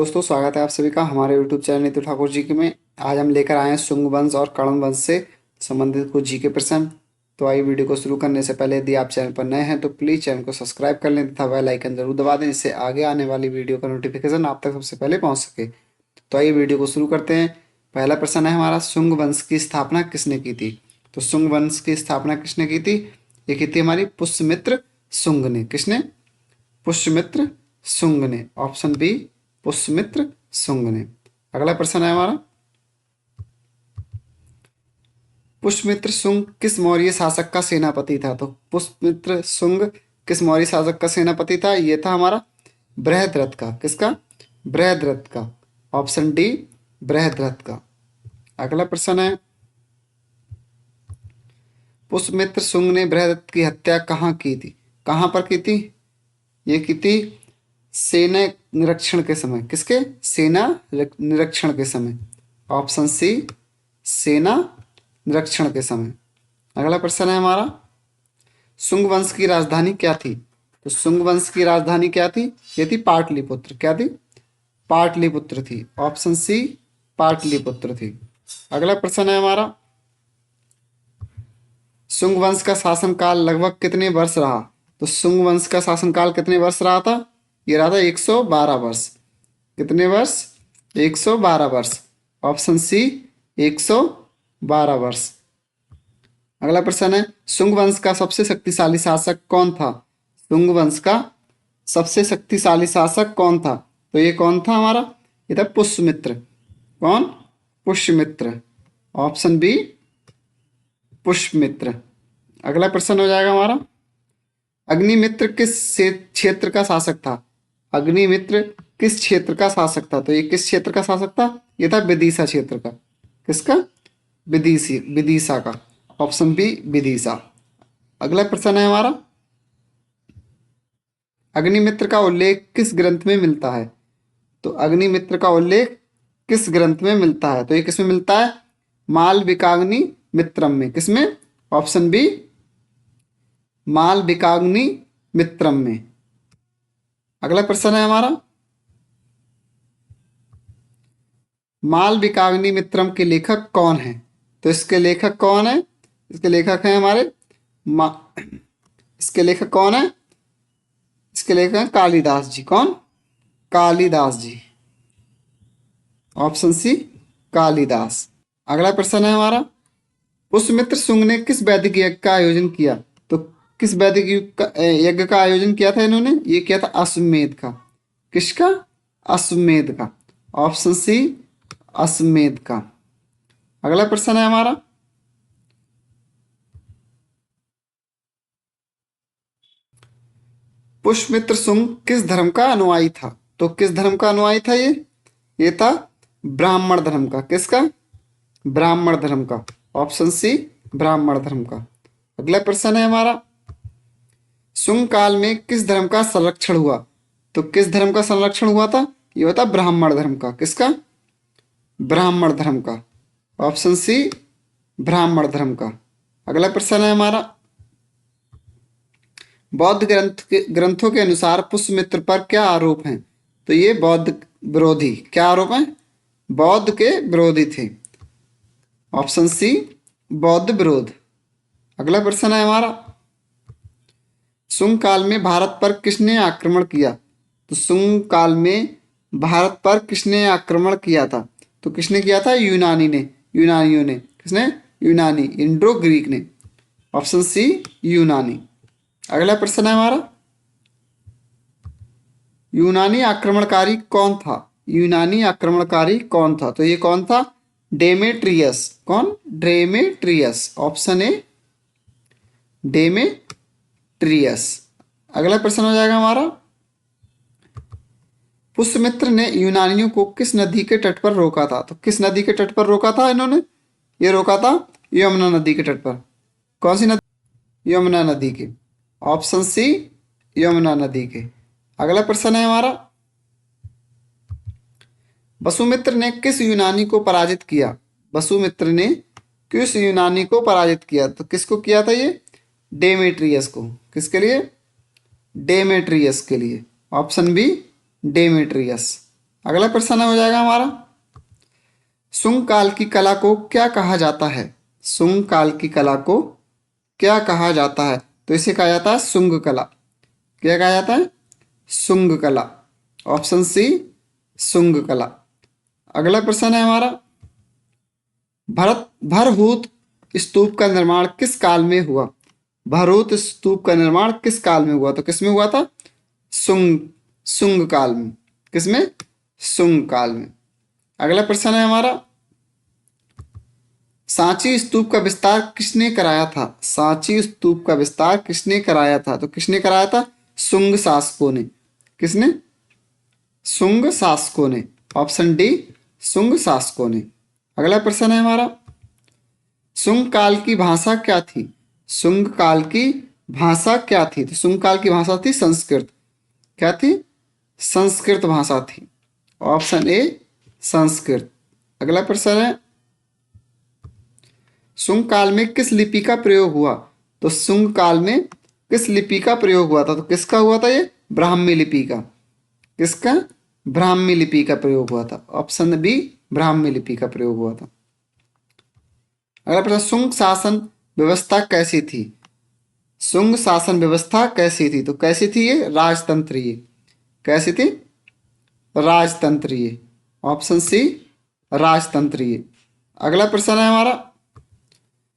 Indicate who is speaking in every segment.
Speaker 1: दोस्तों, स्वागत है आप सभी का हमारे YouTube चैनल नीतू ठाकुर जी के में। आज हम लेकर आए हैं शुंग वंश और कर्ण वंश से संबंधित कुछ जी के प्रश्न। तो आइए वीडियो को शुरू करने से पहले यदि आप चैनल पर नए हैं तो प्लीज़ चैनल को सब्सक्राइब कर लें तथा बेल आइकन जरूर दबा दें, जिससे आगे आने वाली वीडियो का नोटिफिकेशन आप तक सबसे पहले पहुँच सके। तो आइए वीडियो को शुरू करते हैं। पहला प्रश्न है हमारा, शुंग वंश की स्थापना किसने की थी? तो शुंग वंश की स्थापना किसने की थी? ये की थी हमारी पुष्यमित्र शुंग ने। किसने? पुष्यमित्र शुंग ने। ऑप्शन बी, पुष्यमित्र शुंग ने। अगला प्रश्न है हमारा, पुष्यमित्र शुंग किस मौर्य शासक का सेनापति था? तो पुष्यमित्र शुंग किस मौर्य शासक का सेनापति था? ये था हमारा बृहद्रथ का। किसका? बृहद्रथ का। ऑप्शन डी, बृहद्रथ का। अगला प्रश्न है, पुष्यमित्र शुंग ने बृहद्रथ की हत्या कहाँ की थी? कहाँ पर की थी? ये की थी सेना निरीक्षण के समय। किसके? सेना निरीक्षण के समय। ऑप्शन सी, सेना निरीक्षण के समय। अगला प्रश्न है हमारा, शुंग वंश की राजधानी क्या थी? तो शुंग वंश की राजधानी क्या थी? ये थी पाटलिपुत्र। क्या थी? पाटलिपुत्र थी। ऑप्शन सी, पाटलिपुत्र थी। अगला प्रश्न है हमारा, शुंग वंश का शासनकाल लगभग कितने वर्ष रहा? तो शुंग वंश का शासनकाल कितने वर्ष रहा था? ये रहा था 112 वर्ष। कितने वर्ष? 112 वर्ष। ऑप्शन सी, 112 वर्ष। अगला प्रश्न है, शुंग वंश का सबसे शक्तिशाली शासक कौन था? शुंग वंश का सबसे शक्तिशाली शासक कौन था? तो ये कौन था हमारा? ये था पुष्यमित्र। कौन? पुष्यमित्र। Option B, Pushyamitra. अगला प्रश्न हो जाएगा हमारा, अग्निमित्र किस क्षेत्र का शासक था? अग्निमित्र किस क्षेत्र का शासक था? तो ये किस क्षेत्र का शासक था? ये था विदिशा क्षेत्र का। किसका? विदिशा का। Option B, Vidisha. अगला प्रश्न है हमारा, अग्निमित्र का उल्लेख किस ग्रंथ में मिलता है? तो अग्निमित्र का उल्लेख किस ग्रंथ में मिलता है? तो ये किसमें मिलता है? मालविकाग्नि मित्रम में। किसमें? ऑप्शन बी, मालविकाग्नि मित्रम में। अगला प्रश्न है हमारा, मालविकाग्नि मित्रम के लेखक कौन है? तो इसके लेखक कौन है? इसके लेखक हैं हमारे इसके लेखक कौन है? इसके लेखक हैं कालिदास जी। कौन? कालिदास जी। Option C, Kalidas. अगला प्रश्न है हमारा, पुष्यमित्र शुंग ने किस वैदिक यज्ञ का आयोजन किया? तो किस वैदिक यज्ञ का आयोजन किया था इन्होंने? ये किया था अश्वमेध का। किसका? अश्वमेध का। ऑप्शन सी, अश्वमेध का। अगला प्रश्न है हमारा, पुष्यमित्र शुंग किस धर्म का अनुयायी था? तो किस धर्म का अनुयायी था ये था ब्राह्मण धर्म का। किसका? ब्राह्मण धर्म का। ऑप्शन सी, ब्राह्मण धर्म का। अगला प्रश्न है हमारा, शुंग काल में किस धर्म का संरक्षण हुआ? तो किस धर्म का संरक्षण हुआ था? ये होता ब्राह्मण धर्म का। किसका? ब्राह्मण धर्म का। ऑप्शन सी, ब्राह्मण धर्म का। अगला प्रश्न है हमारा, बौद्ध ग्रंथों के अनुसार पुष्यमित्र पर क्या आरोप हैं? तो ये बौद्ध विरोधी। क्या आरोप हैं? बौद्ध के विरोधी थे। ऑप्शन सी, बौद्ध विरोध। अगला प्रश्न है हमारा, शुंग काल में भारत पर किसने आक्रमण किया? तो शुंग काल में भारत पर किसने आक्रमण किया था? तो किसने किया था? यूनानी ने। यूनानियों ने। किसने? यूनानी, इंड्रो ग्रीक ने। ऑप्शन सी, यूनानी। अगला प्रश्न है हमारा, यूनानी आक्रमणकारी कौन था? यूनानी आक्रमणकारी कौन था? तो ये कौन था? डेमेट्रियस। कौन? डेमेट्रियस। Option A, Demetrius. अगला प्रश्न हो जाएगा हमारा, पुष्यमित्र ने यूनानियों को किस नदी के तट पर रोका था? तो किस नदी के तट पर रोका था इन्होंने? ये रोका था यमुना नदी के तट पर। कौन सी नदी? यमुना नदी के। ऑप्शन सी, यमुना नदी के। अगला प्रश्न है हमारा, वसुमित्र ने किस यूनानी को पराजित किया? वसुमित्र ने किस यूनानी को पराजित किया? तो किसको किया था ये? डेमेट्रियस को। किसके लिए? डेमेट्रियस के लिए। Option B, Demetrius. अगला प्रश्न हो जाएगा हमारा, शुंग काल की कला को क्या कहा जाता है? शुंग काल की कला को क्या कहा जाता है? तो इसे कहा जाता है शुंग कला। क्या कहा जाता है? शुंग कला। ऑप्शन सी, शुंग कला। अगला प्रश्न है हमारा, भरहुत स्तूप का निर्माण किस काल में हुआ? भरहुत स्तूप का निर्माण किस काल में हुआ? तो किस में हुआ था? शुंग शुंग काल में। किसमें? शुंग काल में। अगला प्रश्न है हमारा, सांची स्तूप का विस्तार किसने कराया था? सांची स्तूप का विस्तार किसने कराया था? तो किसने कराया था? शुंग शासकों ने। किसने? शुंग शासकों ने। ऑप्शन डी, शुंग शासकों ने। अगला प्रश्न है हमारा, शुंग काल की भाषा क्या थी? शुंग काल की भाषा क्या थी? तो शुंग काल की भाषा थी संस्कृत। क्या थी? संस्कृत भाषा थी। Option A, Sanskrit. अगला प्रश्न है, शुंग काल में किस लिपि का प्रयोग हुआ? तो शुंग काल में किस लिपि का प्रयोग हुआ था? तो किसका हुआ था? ये ब्राह्मी लिपि का। किसका? ब्राह्मी लिपि का प्रयोग हुआ था। ऑप्शन बी, ब्राह्मी लिपि का प्रयोग हुआ था। अगला प्रश्न, शुंग शासन व्यवस्था कैसी थी? शुंग शासन व्यवस्था कैसी थी? तो कैसी थी ये? राजतंत्रीय। कैसी थी? राजतंत्रीय। ऑप्शन सी, राजतंत्रीय। अगला प्रश्न है हमारा,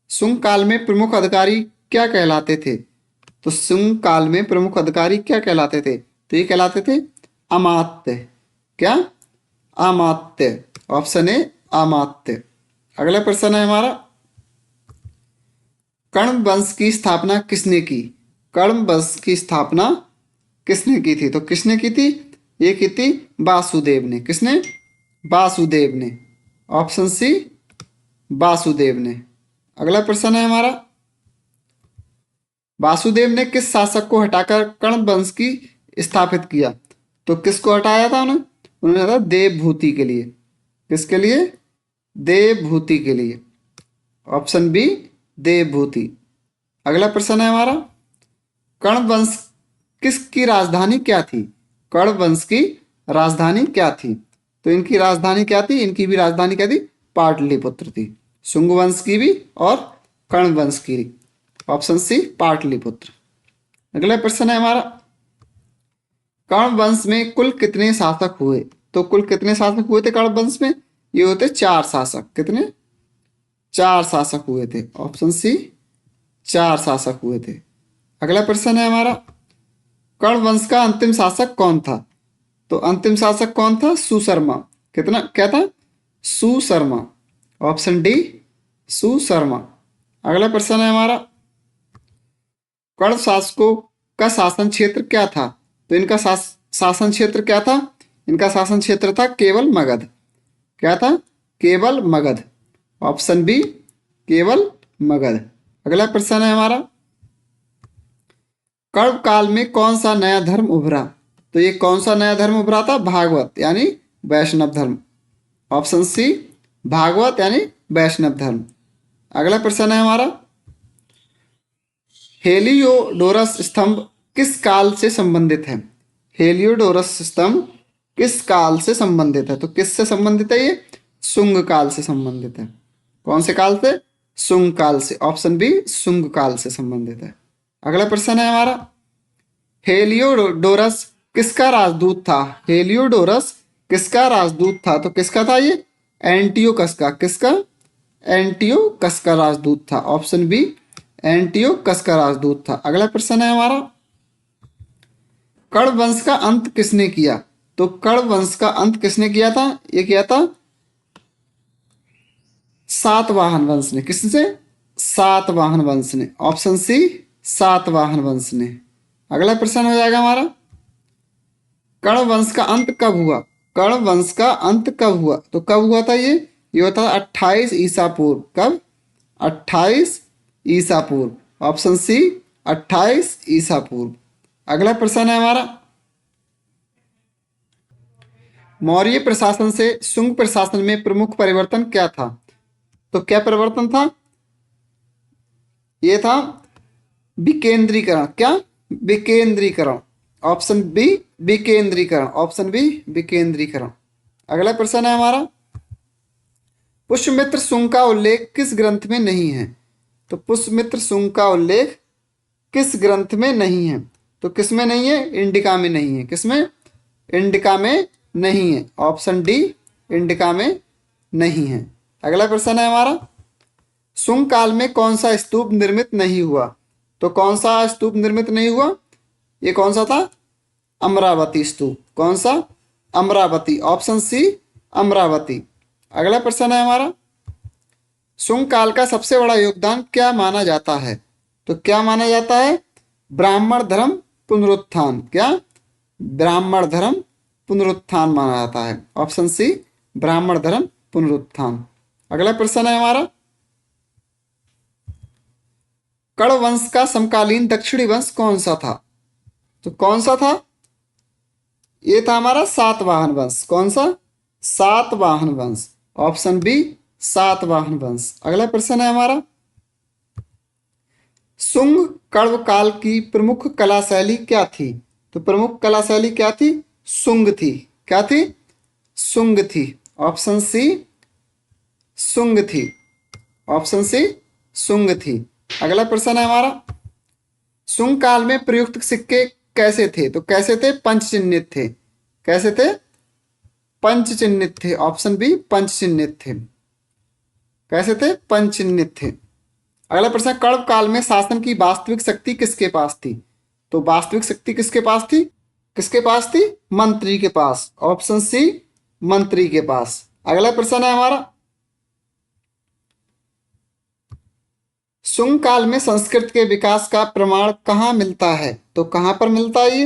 Speaker 1: शुंग काल में प्रमुख अधिकारी क्या कहलाते थे? तो शुंग काल में प्रमुख अधिकारी क्या कहलाते थे? तो ये कहलाते थे अमात्य। क्या? अमात्य। ऑप्शन ए, अमात्य। अगला प्रश्न है हमारा, कण्व वंश की स्थापना किसने की? कण्व वंश की स्थापना किसने की थी? तो किसने की थी? ये की थी वासुदेव ने। किसने? वासुदेव ने। ऑप्शन सी, वासुदेव ने। अगला प्रश्न है हमारा, वासुदेव ने किस शासक को हटाकर कण्व वंश की स्थापित किया? तो किसको हटाया था उन्होंने? उन्होंने हटाया देवभूति के लिए। किसके लिए? देवभूति के लिए। Option B, Devabhuti. अगला प्रश्न है हमारा, कण्व वंश किसकी राजधानी क्या थी? कण्व वंश की राजधानी क्या थी? तो इनकी राजधानी क्या थी? इनकी भी राजधानी क्या थी? पाटलिपुत्र थी। शुंग वंश की भी और कण्व वंश की। Option C, Pataliputra. अगला प्रश्न है हमारा, कण्व वंश में कुल कितने शासक हुए? तो कुल कितने शासक हुए थे कण्व वंश में? ये होते 4 शासक। कितने? 4 शासक हुए थे। ऑप्शन सी, 4 शासक हुए थे। अगला प्रश्न है हमारा, कण्व वंश का अंतिम शासक कौन था? तो अंतिम शासक कौन था? सुशर्मा। कितना? क्या था? सुशर्मा। Option D, Susharma. अगला प्रश्न है हमारा, कण्व शासकों का शासन क्षेत्र क्या था? तो इनका शासन क्षेत्र क्या था? इनका शासन क्षेत्र था केवल मगध। क्या था? केवल मगध। ऑप्शन बी, केवल मगध। अगला प्रश्न है हमारा, कण्व काल में कौन सा नया धर्म उभरा? तो ये कौन सा नया धर्म उभरा था? भागवत यानी वैष्णव धर्म। ऑप्शन सी, भागवत यानी वैष्णव धर्म। अगला प्रश्न है हमारा, हेलियोडोरस स्तंभ किस काल से संबंधित है? हेलियोडोरस स्तंभ किस काल से संबंधित है? तो किससे संबंधित है ये? शुंग काल से संबंधित है। कौन से काल से? शुंग काल से। ऑप्शन बी, शुंग काल से संबंधित है। अगला प्रश्न है हमारा, हेलियोडोरस किसका राजदूत था? हेलियोडोरस किसका राजदूत था? तो किसका था ये? एंटियोकस का। किसका? एंटियोकस का राजदूत था। ऑप्शन बी, एंटियोकस का राजदूत था। अगला प्रश्न है हमारा, कण्व वंश का अंत किसने किया? तो कण्व वंश का अंत किसने किया था? ये किया था सातवाहन वंश ने। किसने? सातवाहन वंश ने। ऑप्शन सी, सातवाहन वंश ने। अगला प्रश्न हो जाएगा हमारा, कण्व वंश का अंत कब हुआ? कण्व वंश का अंत कब हुआ? तो कब हुआ था ये? ये होता था 28 ईसा पूर्व। कब? 28 ईसा पूर्व। ऑप्शन सी, 28 ईसा पूर्व। अगला प्रश्न है हमारा, मौर्य प्रशासन से शुंग प्रशासन में प्रमुख परिवर्तन क्या था? तो क्या परिवर्तन था? ये था विकेंद्रीकरण। क्या? विकेंद्रीकरण। ऑप्शन बी, विकेंद्रीकरण। ऑप्शन बी, विकेंद्रीकरण। अगला प्रश्न है हमारा, पुष्यमित्र सुंग का उल्लेख किस ग्रंथ में नहीं है? तो पुष्यमित्र सुंग का उल्लेख किस ग्रंथ में नहीं है? तो किस में नहीं है? इंडिका में नहीं है। किसमें? इंडिका में नहीं है। ऑप्शन डी, इंडिका में नहीं है। अगला प्रश्न है हमारा, सुंग काल में कौन सा स्तूप निर्मित नहीं हुआ? तो कौन सा स्तूप निर्मित नहीं हुआ? ये कौन सा था? अमरावती स्तूप। कौन सा? अमरावती। Option C, Amaravati. अगला प्रश्न है हमारा, सुंग काल का सबसे बड़ा योगदान क्या माना जाता है? तो क्या माना जाता है? ब्राह्मण धर्म पुनरुत्थान। क्या? ब्राह्मण धर्म पुनरुत्थान माना जाता है। ऑप्शन सी, ब्राह्मण धर्म पुनरुत्थान। अगला प्रश्न है हमारा, कण वंश का समकालीन दक्षिणी वंश कौन सा था? तो कौन सा था? ये था हमारा सातवाहन वंश। कौन सा? सातवाहन वंश। ऑप्शन बी, सातवाहन वंश। अगला प्रश्न है हमारा, सुंग कण्व काल की प्रमुख कला शैली क्या थी? तो प्रमुख कला शैली क्या थी? सुंग थी। क्या थी? सुंग थी। ऑप्शन सी, सुंग थी। ऑप्शन सी, सुंग थी। अगला प्रश्न है हमारा, सुंग काल में प्रयुक्त सिक्के कैसे थे? तो कैसे थे? पंच चिन्हित थे। कैसे थे? पंच चिन्हित थे। ऑप्शन बी, पंच चिन्हित थे। कैसे थे? पंच चिन्हित थे। अगला प्रश्न, कण्व काल में शासन की वास्तविक शक्ति किसके पास थी? तो वास्तविक शक्ति किसके पास थी? किसके पास थी? मंत्री के पास। ऑप्शन सी, मंत्री के पास। अगला प्रश्न है हमारा, सुंग काल में संस्कृत के विकास का प्रमाण कहाँ मिलता है? तो कहाँ पर मिलता है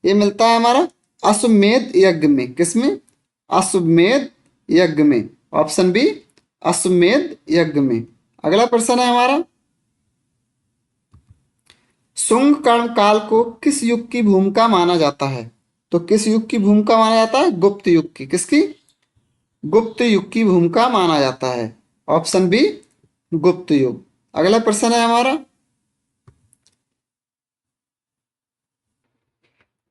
Speaker 1: ये मिलता है हमारा अश्वमेध यज्ञ में। किसमें? अश्वमेध यज्ञ में। ऑप्शन बी, अश्वमेध यज्ञ में। अगला प्रश्न है हमारा, सुंग कर्ण काल को किस युग की भूमिका माना जाता है? तो किस युग की भूमिका माना जाता है? गुप्त युग की। किसकी? गुप्त युग की भूमिका माना जाता है। ऑप्शन बी, गुप्त युग। अगला प्रश्न है हमारा,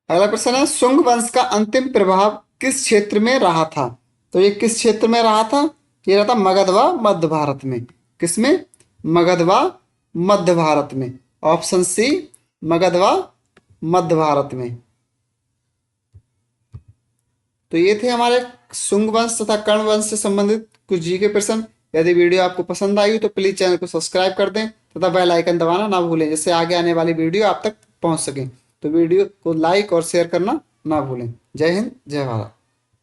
Speaker 1: अगला प्रश्न है, सुंग वंश का अंतिम प्रभाव किस क्षेत्र में रहा था? तो ये किस क्षेत्र में रहा था? ये रहा था मगध व मध्य भारत में। किसमें? मगध व मध्य भारत में। ऑप्शन सी, मगध व मध्य भारत में। तो ये थे हमारे सुंग वंश तथा कर्ण वंश से संबंधित कुछ जी के प्रश्न। यदि वीडियो आपको पसंद आई हो तो प्लीज चैनल को सब्सक्राइब कर दें तथा बेल आइकन दबाना ना भूलें, जिससे आगे आने वाली वीडियो आप तक पहुंच सके। तो वीडियो को लाइक और शेयर करना ना भूलें। जय हिंद, जय भारत।